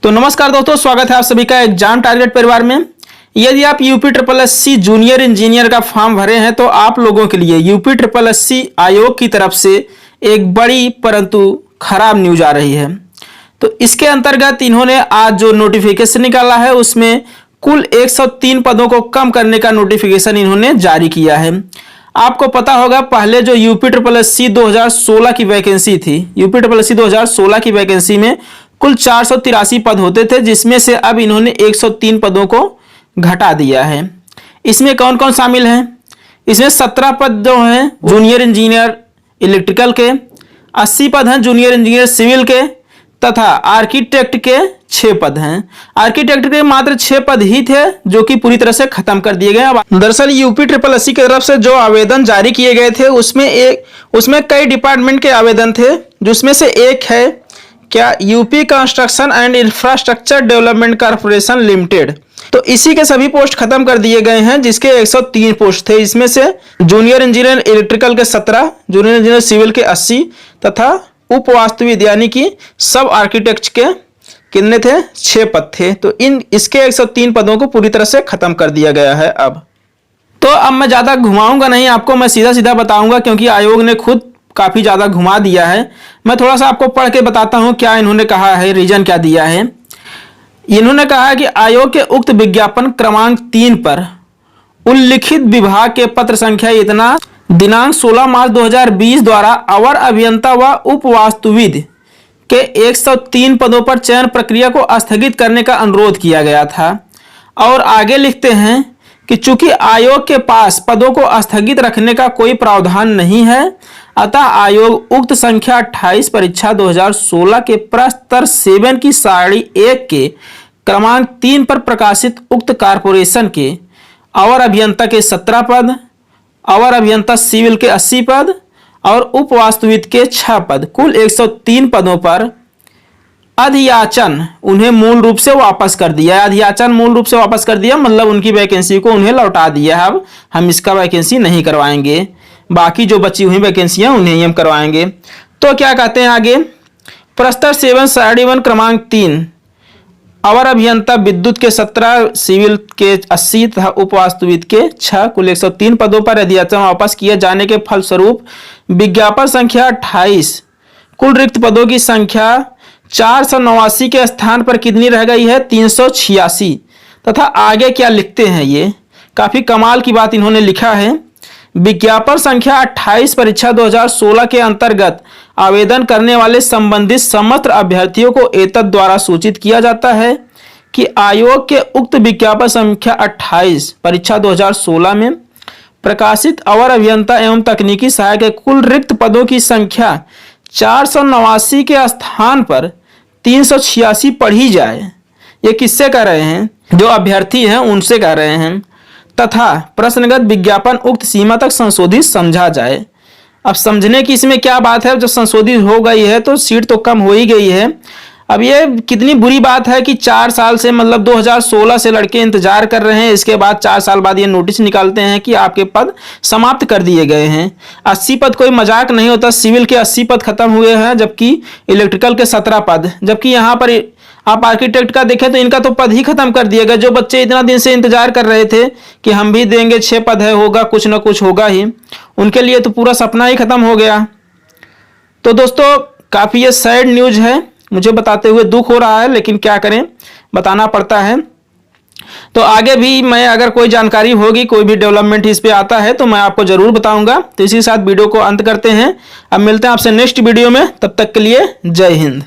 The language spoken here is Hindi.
तो नमस्कार दोस्तों, स्वागत है आप सभी का एग्जाम टारगेट परिवार में। यदि आप यूपी जूनियर इंजीनियर का फॉर्म भरे हैं तो आप लोगों के लिए यूपी आयोग की तरफ से एक बड़ी परंतु खराब न्यूज आ रही है। तो इसके अंतर्गत इन्होंने आज जो नोटिफिकेशन निकाला है उसमें कुल 103 पदों को कम करने का नोटिफिकेशन इन्होंने जारी किया है। आपको पता होगा पहले जो यूपी 2016 की वैकेंसी थी, यूपी 2016 की वैकेंसी में कुल 483 पद होते थे, जिसमें से अब इन्होंने 103 पदों को घटा दिया है। इसमें कौन कौन शामिल हैं? इसमें 17 पद जो हैं जूनियर इंजीनियर इलेक्ट्रिकल के, 80 पद हैं जूनियर इंजीनियर सिविल के, तथा आर्किटेक्ट के 6 पद हैं। आर्किटेक्ट के मात्र 6 पद ही थे जो कि पूरी तरह से खत्म कर दिए गए। दरअसल यूपी की तरफ से जो आवेदन जारी किए गए थे उसमें कई डिपार्टमेंट के आवेदन थे, जिसमें से एक है क्या UP construction and infrastructure development corporation limited. तो इसी के सभी पोस्ट खत्म कर दिए गए हैं, जिसके 103 पोस्ट थे। इसमें से जूनियर इंजीनियर इलेक्ट्रिकल के 17, जूनियर इंजीनियर सिविल के 80 तथा उप वास्तुविद यानी कि सब आर्किटेक्ट के कितने थे? 6 पद थे। तो इसके 103 पदों को पूरी तरह से खत्म कर दिया गया है। अब मैं ज्यादा घुमाऊंगा नहीं आपको, मैं सीधा सीधा बताऊंगा क्योंकि आयोग ने खुद काफी ज्यादा घुमा दिया है। मैं थोड़ा सा आपको पढ़ के बताता हूं क्या इन्होंने कहा है, रीजन क्या दिया है। इन्होंने कहा है कि आयोग के उक्त विज्ञापन क्रमांक 3 पर उल्लिखित विभाग के पत्र संख्या इतना दिनांक 16 मार्च 2020 द्वारा अवर अभियंता व उप वास्तुविद के 103 पदों पर चयन प्रक्रिया को स्थगित करने का अनुरोध किया गया था। और आगे लिखते हैं कि चूंकि आयोग के पास पदों को स्थगित रखने का कोई प्रावधान नहीं है, अतः आयोग उक्त संख्या 28 परीक्षा 2016 के प्रस्तर 7 की सारणी 1 के क्रमांक 3 पर प्रकाशित उक्त कारपोरेशन के अवर अभियंता के 17 पद, अवर अभियंता सिविल के 80 पद और उप वास्तुविद के 6 पद, कुल 103 पदों पर अधियाचन उन्हें मूल रूप से वापस कर दिया। अधियाचन मूल रूप से वापस कर दिया मतलब उनकी वैकेंसी को उन्हें लौटा दिया। अब हम इसका वैकेंसी नहीं करवाएंगे, बाकी जो बची हुई वैकेंसियां उन्हें ही हम करवाएंगे। तो क्या कहते हैं आगे, प्रस्तर 7 सारणी 1 क्रमांक 3 अवर अभियंता विद्युत के 17, सिविल के 80 तथा उप वास्तुविद के 6, कुल 103 पदों पर अधियाचन वापस किए जाने के फलस्वरूप विज्ञापन संख्या 28 कुल रिक्त पदों की संख्या 489 के स्थान पर कितनी रह गई है? 386। तथा आगे क्या लिखते हैं, ये काफी कमाल की बात इन्होंने लिखा है। विज्ञापन संख्या 28 परीक्षा 2016 के अंतर्गत आवेदन करने वाले संबंधित समस्त अभ्यर्थियों को एतद द्वारा सूचित किया जाता है कि आयोग के उक्त विज्ञापन संख्या 28 परीक्षा 2016 में प्रकाशित अवर अभियंता एवं तकनीकी सहायक के कुल रिक्त पदों की संख्या 489 के स्थान पर 386 पढ़ी जाए। ये किससे कह रहे हैं? जो अभ्यर्थी हैं उनसे कह रहे हैं। तथा प्रश्नगत विज्ञापन उक्त सीमा तक संशोधित समझा जाए। अब समझने की इसमें क्या बात है, जब संशोधित हो गई है तो सीट तो कम हो ही गई है। अब ये कितनी बुरी बात है कि 4 साल से मतलब 2016 से लड़के इंतजार कर रहे हैं, इसके बाद 4 साल बाद ये नोटिस निकालते हैं कि आपके पद समाप्त कर दिए गए हैं। 80 पद कोई मजाक नहीं होता। सिविल के 80 पद खत्म हुए हैं, जबकि इलेक्ट्रिकल के 17 पद, जबकि यहाँ पर आप आर्किटेक्ट का देखें तो इनका तो पद ही खत्म कर दिया गया। जो बच्चे इतना दिन से इंतजार कर रहे थे कि हम भी देंगे, 6 पद है, होगा कुछ ना कुछ होगा ही, उनके लिए तो पूरा सपना ही खत्म हो गया। तो दोस्तों काफी ये सैड न्यूज है, मुझे बताते हुए दुख हो रहा है, लेकिन क्या करें, बताना पड़ता है। तो आगे भी मैं अगर कोई जानकारी होगी, कोई भी डेवलपमेंट इस पे आता है तो मैं आपको जरूर बताऊंगा। तो इसी के साथ वीडियो को अंत करते हैं। अब मिलते हैं आपसे नेक्स्ट वीडियो में, तब तक के लिए जय हिंद।